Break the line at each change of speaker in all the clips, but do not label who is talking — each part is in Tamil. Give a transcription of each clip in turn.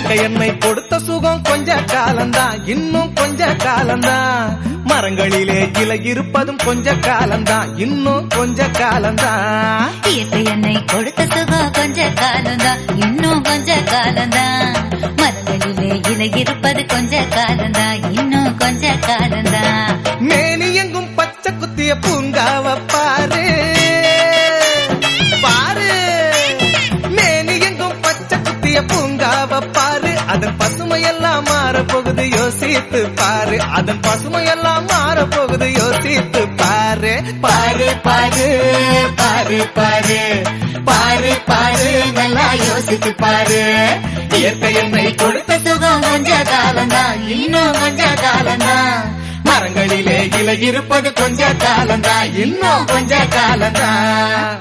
இயற்கை என்னை கொடுத்த சுகம் கொஞ்ச காலம்தான், இன்னும் கொஞ்ச காலம்தான். மரங்களிலே இலை இருப்பதும் கொஞ்ச காலம்தான், இன்னும் கொஞ்ச காலம்தான்.
இயற்கை என்னை கொடுத்த சுகம் கொஞ்ச காலம்தான், இன்னும் கொஞ்ச காலம்தான். மரங்களிலே இலை இருப்பது கொஞ்ச காலம்தான், இன்னும் கொஞ்ச காலம்தான்.
மேனி எங்கும் பச்சை குத்திய பூங்காவ பாரு பாரு, மேனி எங்கும் பச்சை குத்திய பூங்காவ பாரு. அதன் பசுமையெல்லாம் மாறப்போகுது யோசித்து பாரு, அதன் பசுமையெல்லாம் மாறப்போகுது யோசித்து பாரு. பாரு பாரு பாரு பாரு பாரு பாரு, நல்லா யோசித்து பாரு. இயற்கை என்னை கொடுத்த சுகம் கொஞ்ச காலம்தான், இன்னும் கொஞ்ச காலம்தான். மரங்களிலே இலை இருப்பது கொஞ்ச காலம்தான், இன்னும் கொஞ்ச காலம்தான்.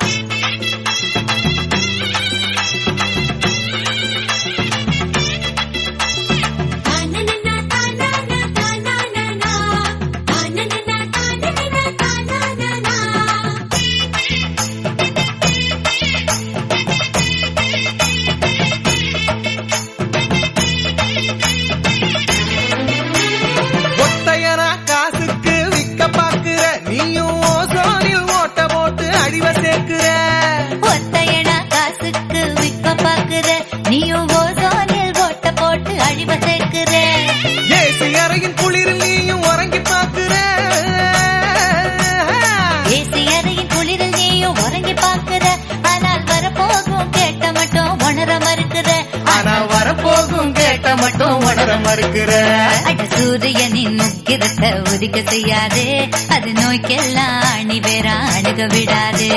ஒத்தையடா காசுக்கு விற்க பாக்குற, நீயும் ஓசோனில் ஓட்ட போட்டு அழிவ சேர்க்கிற.
ஏசி அறையின் குளிரில் நீயும் உறங்கி பாக்குற,
ஏசி அறையின் குளிரில் நீயும் உறங்கி பாக்குற. ஆனால் வரப்போகும் கேட்ட மட்டும் உணர மறுக்கிற,
ஆனால் வரப்போகும் கேட்ட மட்டும் உணர மறுக்கிற.
அட சூரியனின் முக்கிரத்தை உதிக்க செய்யாது, அது நோய்க்கெல்லாம் அணி வேற அணுக விடாது.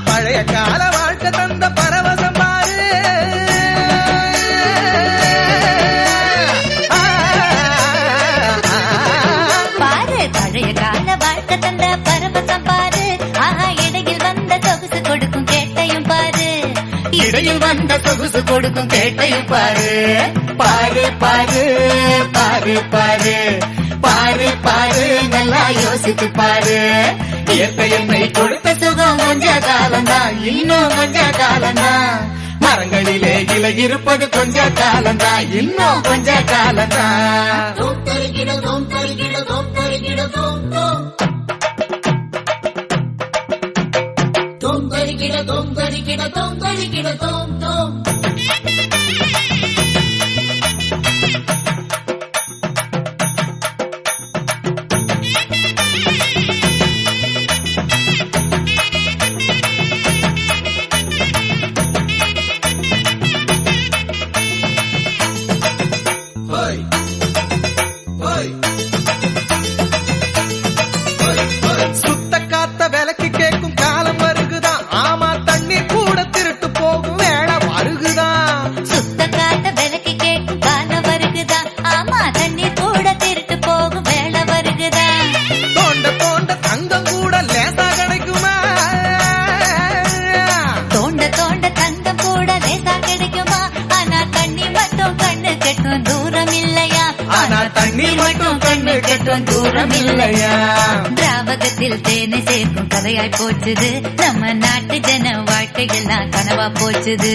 பழைய கால வாழ்க்கை தந்த பரவசம் பாரு,
பாரு பழைய கால வாழ்க்கை தந்த பரவசம் பாரு. ஆஹா, இடையில் வந்த சொகுசு கொடுக்கும் கேட்டையும் பாரு,
இடையில் வந்த சொகுசு கொடுக்கும் கேட்டையும் பாரு. பாரு பாரு பாரு பாரு பாரு பாரு, நல்லா யோசித்து பாரு. இயற்கை என்னை கொடுத்த சுகம் கொஞ்ச காலம்தான், இன்னும் கொஞ்ச காலம்தான். மரங்களிலே இலை இருப்பது கொஞ்ச காலம்தான், இன்னும் கொஞ்ச காலம்தான். சுத்த காத்த விலைக்கு கேட்கும் காலம் வருகுதான், ஆமா தண்ணீர் கூட திருட்டு போகும் வேலை வருகுதான்.
சுத்த காட்ட விலைக்கு கேட்கும் காலம் வருகுதான், ஆமா தண்ணீர் கூட திருட்டு போகும் வேலை வருகுதான்.
தோண்ட தோண்ட தங்கம் கூட லேசா கிடைக்குமா,
தோண்ட தோண்ட தங்கம் கூட லேசா கிடைக்குமா. ஆனா தண்ணி மட்டும் கண்ணு கெட்டும் தூரம் இல்லையா,
ஆனா தண்ணீர் மட்டும் கண்ணு கெட்டும் தூரம் இல்லையா.
திராவகத்தில் தேனை சேர்க்கும் கதையாய் போச்சுது, நம்ம நாட்டு ஜன வாழ்க்கையெல்லாம் கனவா போச்சுது.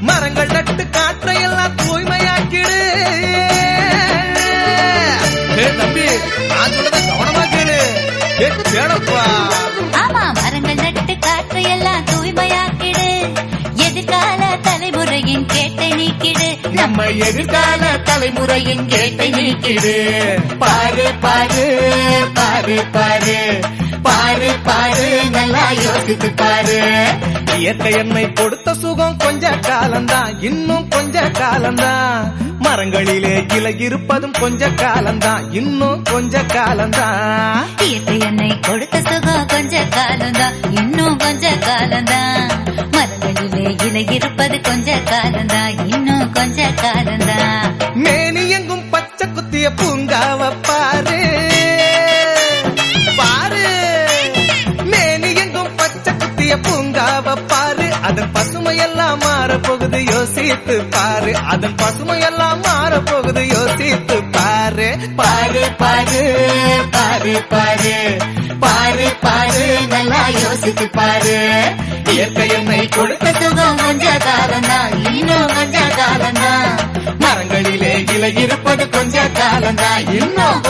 மரங்கள் நட்டு காற்றையெல்லாம் தூய்மையாக்கிடு. தம்பி, நான் சொல்றத கவனமா கேளு. கேளப்பா.
ஆமா, மரங்கள் நட்டு காற்றையெல்லாம் தூய்மையாக்கிடு, எதிர்கால தலைமுறையின் கேட்டை நீக்கிடு.
நம்ம எதிர்கால தலைமுறையின் கேட்டை நீக்கிடு. பாரு பாரு பாரு பாரு பாரு பாரு, நல்லா யோசித்து பாரு. இயற்கை என்னை கொடுத்த சுகம் கொஞ்ச காலம்தான், இன்னும் கொஞ்ச காலம்தான். மரங்களிலே இலை இருப்பதும் கொஞ்ச காலம்தான், இன்னும் கொஞ்ச காலம்தான்.
இயற்கை என்னை கொடுத்த சுகம் கொஞ்ச காலம்தான், இன்னும் கொஞ்ச காலம்தான். மரங்களிலே இலை இருப்பது கொஞ்ச காலம்தான், இன்னும் கொஞ்ச காலம்தான்.
மேனி எங்கும் பச்சை குத்திய பூங்காவ பாரு பாரு, மேனி எங்கும் பச்சை குத்திய பூங்காவ பாரு. அதன் பசுமையெல்லாம் மாறப்போகுது யோசித்து பாரு, அதன் பசுமையெல்லாம் மாற
போகுது யோசித்து பாரு.
பாரு பாரு பாரு பாரு பாரு பாரு நல்லா யோசித்து பாரு.
இயற்கை என்னை கொடுத்த
சுகம் கொஞ்ச காலம்தான், இன்னும் கொஞ்ச காலம்தான்.
மரங்களிலே இலை இருப்பது கொஞ்ச காலம்தான், இன்னும்